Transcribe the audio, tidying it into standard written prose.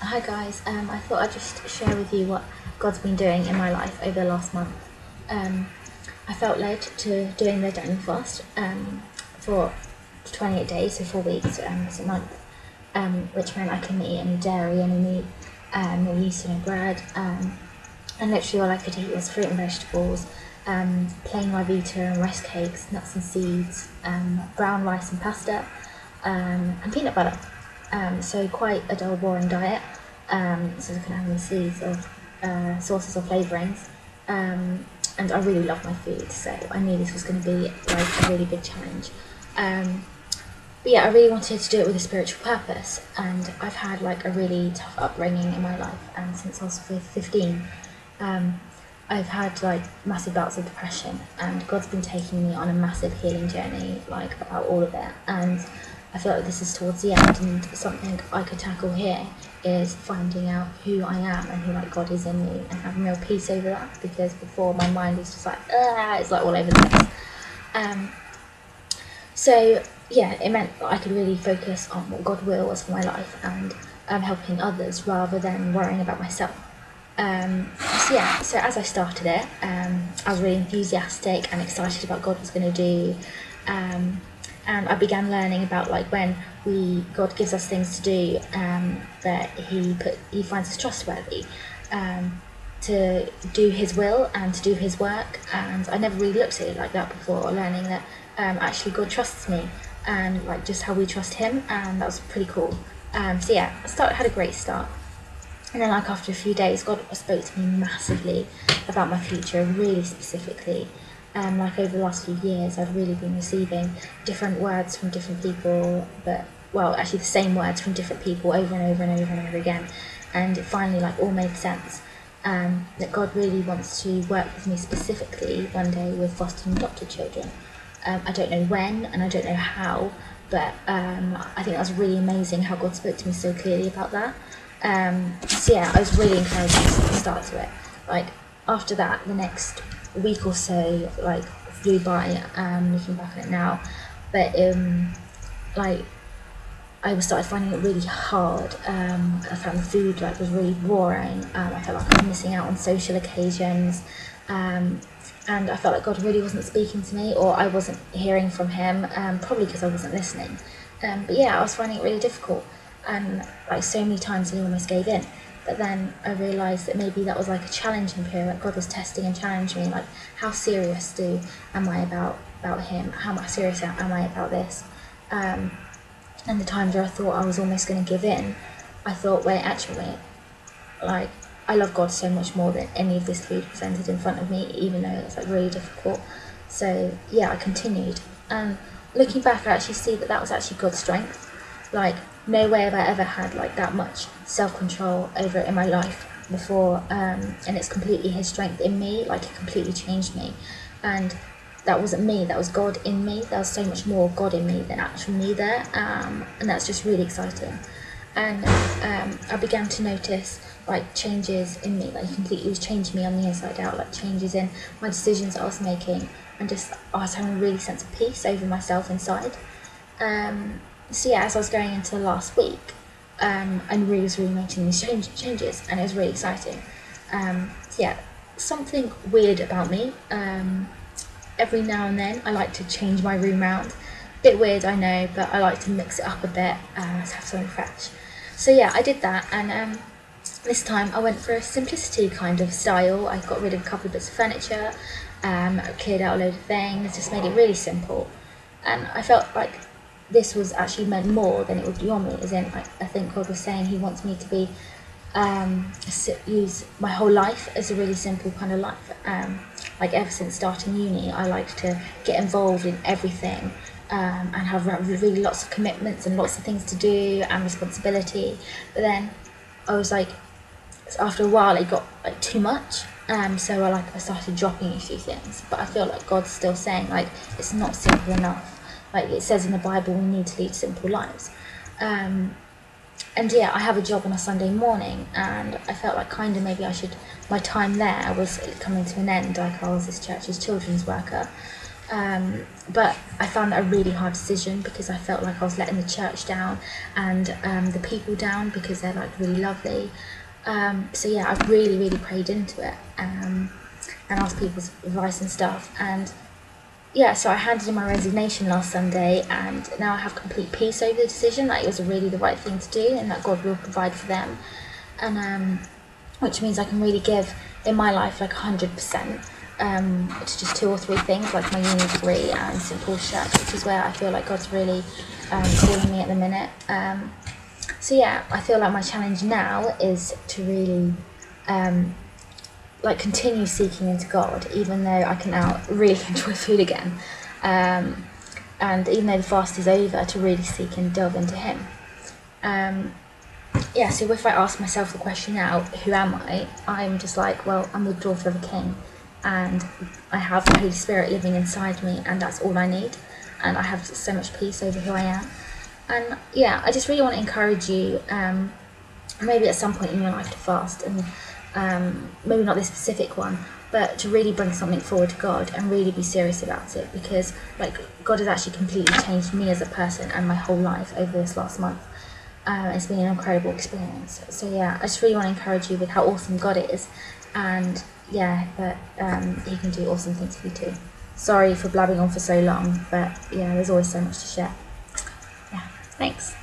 Hi guys, I thought I'd just share with you what God's been doing in my life over the last month. Um, I felt led to doing the Daniel fast for 28 days, so 4 weeks, it's a month, which meant I couldn't eat any dairy, any meat, no yeast, no bread, and literally all I could eat was fruit and vegetables, plain Ribena and rice cakes, nuts and seeds, brown rice and pasta, and peanut butter. So quite a dull, boring diet. So I couldn't have any seeds or sauces or flavourings. And I really love my food, so I knew this was going to be like a really big challenge. But yeah, I really wanted to do it with a spiritual purpose, and I've had like a really tough upbringing in my life, and since I was 15, I've had like massive bouts of depression, and God's been taking me on a massive healing journey, like about all of it, and I feel like this is towards the end, and something I could tackle here is finding out who I am and who like God is in me, and having real peace over that, because before my mind is just like, it's like all over the place. So yeah, it meant that I could really focus on what God will was for my life, and helping others rather than worrying about myself. So as I started it, I was really enthusiastic and excited about what God was going to do, and I began learning about like when God gives us things to do, that He finds us trustworthy, to do His will and to do His work. And I never really looked at it like that before, learning that actually God trusts me, and like just how we trust Him, and that was pretty cool. I had a great start. And then like after a few days, God spoke to me massively about my future, really specifically. Like over the last few years, I've really been receiving different words from different people, actually the same words from different people over and over and over and over again. And it finally like all made sense, that God really wants to work with me specifically one day with foster and adopted children. I don't know when and I don't know how, but I think that was really amazing how God spoke to me so clearly about that. I was really encouraged at the start to it. Like after that, the next week or so like flew by, looking back on it now, but like I started finding it really hard. I found the food like was really boring. I felt like I was missing out on social occasions, and I felt like God really wasn't speaking to me, or I wasn't hearing from Him, probably because I wasn't listening. But yeah, I was finding it really difficult, and like so many times I almost gave in. But then I realised that maybe that was like a challenging period, like God was testing and challenging me, like how serious am I about Him? How much serious am I about this? And the times where I thought I was almost going to give in, I thought, wait, actually, like I love God so much more than any of this food presented in front of me, even though it's like really difficult. So yeah, I continued, and looking back, I actually see that that was actually God's strength. Like no way have I ever had like that much self-control over it in my life before, and it's completely His strength in me. Like it completely changed me, and that wasn't me, that was God in me. There was so much more God in me than actual me there, and that's just really exciting. And I began to notice like changes in me, like completely was changing me on the inside out, like changes in my decisions I was making, and just I was having a really sense of peace over myself inside. As I was going into the last week, I really was really making these changes, and it was really exciting. Something weird about me. Every now and then, I like to change my room round. Bit weird, I know, but I like to mix it up a bit, to have something fresh. So yeah, I did that, and this time I went for a simplicity kind of style. I got rid of a couple of bits of furniture, I cleared out a load of things, just made it really simple. And I felt like this was actually meant more than it would be on me, as in like, I think God was saying He wants me to be use my whole life as a really simple kind of life. Like ever since starting uni, I like to get involved in everything, and have really lots of commitments and lots of things to do and responsibility. But then I was like, after a while it got like too much, so I started dropping a few things. But I feel like God's still saying like it's not simple enough. Like it says in the Bible, we need to lead simple lives. I have a job on a Sunday morning, and I felt like kind of my time there was coming to an end. Like I was this church's children's worker, But I found that a really hard decision because I felt like I was letting the church down and the people down because they're like really lovely. So yeah, I really prayed into it and asked people's advice and stuff. And yeah, so I handed in my resignation last Sunday, and now I have complete peace over the decision that it was really the right thing to do, and that God will provide for them, and which means I can really give in my life like 100%. To just 2 or 3 things like my uni degree and St Paul's Church, which is where I feel like God's really calling me at the minute. So yeah, I feel like my challenge now is to really like continue seeking into God, even though I can now really enjoy food again, and even though the fast is over, to really seek and delve into Him. Yeah, so if I ask myself the question now, who am I? I'm just like, well, I'm the daughter of a king, and I have the Holy Spirit living inside me, and that's all I need, and I have so much peace over who I am. And yeah, I just really want to encourage you, maybe at some point in your life, to fast, and maybe not this specific one, but to really bring something forward to God and really be serious about it, because like God has actually completely changed me as a person and my whole life over this last month. It's been an incredible experience. So yeah, I just really want to encourage you with how awesome God is, and yeah, that He can do awesome things for you too. Sorry for blabbing on for so long, but yeah, there's always so much to share. Yeah, thanks.